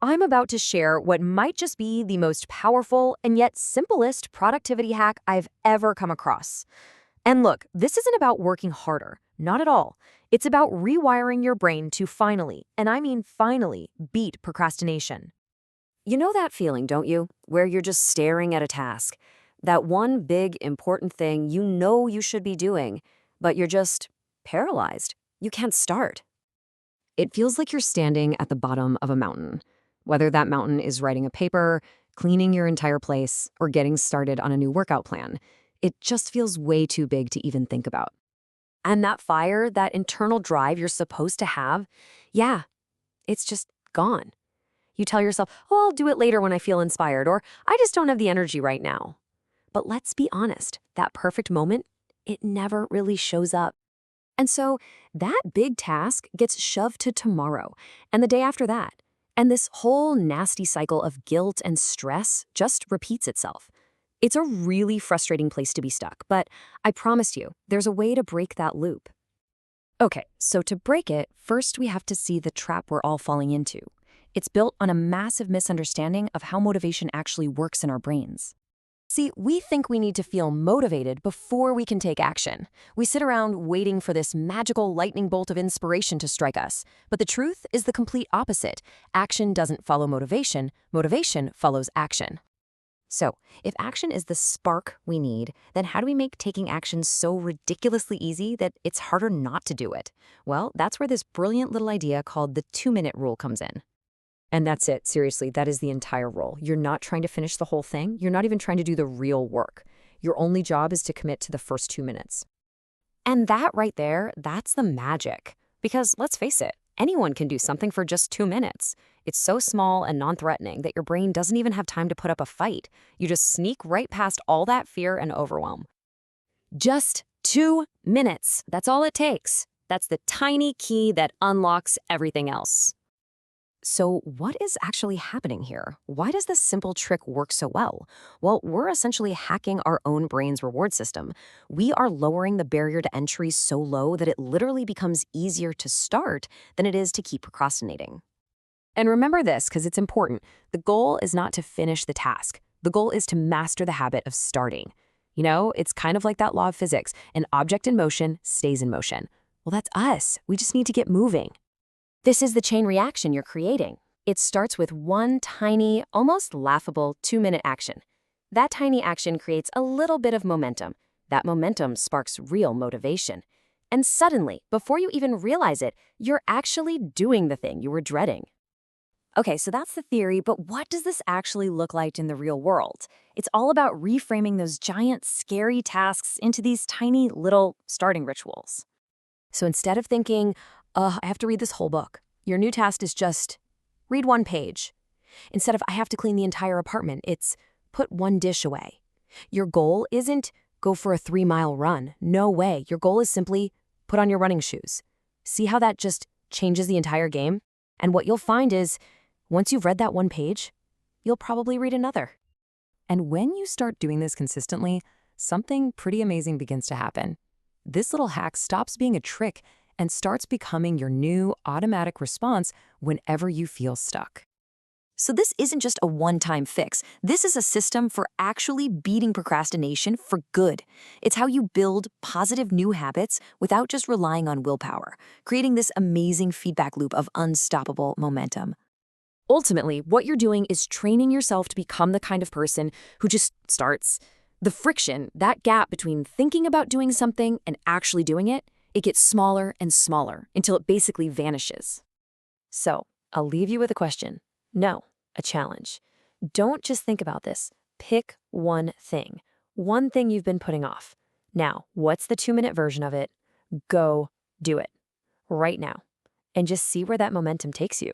I'm about to share what might just be the most powerful and yet simplest productivity hack I've ever come across. And look, this isn't about working harder, not at all. It's about rewiring your brain to finally, and I mean finally, beat procrastination. You know that feeling, don't you? Where you're just staring at a task. That one big, important thing you know you should be doing, but you're just paralyzed. You can't start. It feels like you're standing at the bottom of a mountain. Whether that mountain is writing a paper, cleaning your entire place, or getting started on a new workout plan, it just feels way too big to even think about. And that fire, that internal drive you're supposed to have, yeah, it's just gone. You tell yourself, oh, I'll do it later when I feel inspired, or I just don't have the energy right now. But let's be honest, that perfect moment, it never really shows up. And so that big task gets shoved to tomorrow and the day after that. And this whole nasty cycle of guilt and stress just repeats itself. It's a really frustrating place to be stuck, but I promise you, there's a way to break that loop. Okay, so to break it, first we have to see the trap we're all falling into. It's built on a massive misunderstanding of how motivation actually works in our brains. See, we think we need to feel motivated before we can take action. We sit around waiting for this magical lightning bolt of inspiration to strike us. But the truth is the complete opposite. Action doesn't follow motivation. Motivation follows action. So, if action is the spark we need, then how do we make taking action so ridiculously easy that it's harder not to do it? Well, that's where this brilliant little idea called the 2-minute rule comes in. And that's it. Seriously, that is the entire rule. You're not trying to finish the whole thing. You're not even trying to do the real work. Your only job is to commit to the first 2 minutes. And that right there, that's the magic. Because let's face it, anyone can do something for just 2 minutes. It's so small and non-threatening that your brain doesn't even have time to put up a fight. You just sneak right past all that fear and overwhelm. Just 2 minutes. That's all it takes. That's the tiny key that unlocks everything else. So what is actually happening here? Why does this simple trick work so well? Well, we're essentially hacking our own brain's reward system. We are lowering the barrier to entry so low that it literally becomes easier to start than it is to keep procrastinating. And remember this, because it's important. The goal is not to finish the task. The goal is to master the habit of starting. You know, it's kind of like that law of physics. An object in motion stays in motion. Well, that's us. We just need to get moving. This is the chain reaction you're creating. It starts with one tiny, almost laughable 2-minute action. That tiny action creates a little bit of momentum. That momentum sparks real motivation. And suddenly, before you even realize it, you're actually doing the thing you were dreading. Okay, so that's the theory, but what does this actually look like in the real world? It's all about reframing those giant, scary tasks into these tiny little starting rituals. So instead of thinking, I have to read this whole book, your new task is just read 1 page. Instead of I have to clean the entire apartment, it's put 1 dish away. Your goal isn't go for a 3-mile run. No way. Your goal is simply put on your running shoes. See how that just changes the entire game? And what you'll find is once you've read that 1 page, you'll probably read another. And when you start doing this consistently, something pretty amazing begins to happen. This little hack stops being a trick and starts becoming your new automatic response whenever you feel stuck. So this isn't just a one-time fix. This is a system for actually beating procrastination for good. It's how you build positive new habits without just relying on willpower, creating this amazing feedback loop of unstoppable momentum. Ultimately, what you're doing is training yourself to become the kind of person who just starts. The friction, that gap between thinking about doing something and actually doing it, it gets smaller and smaller until it basically vanishes. So, I'll leave you with a question. No, a challenge. Don't just think about this. Pick one thing you've been putting off. Now, what's the 2-minute version of it? Go do it right now and just see where that momentum takes you.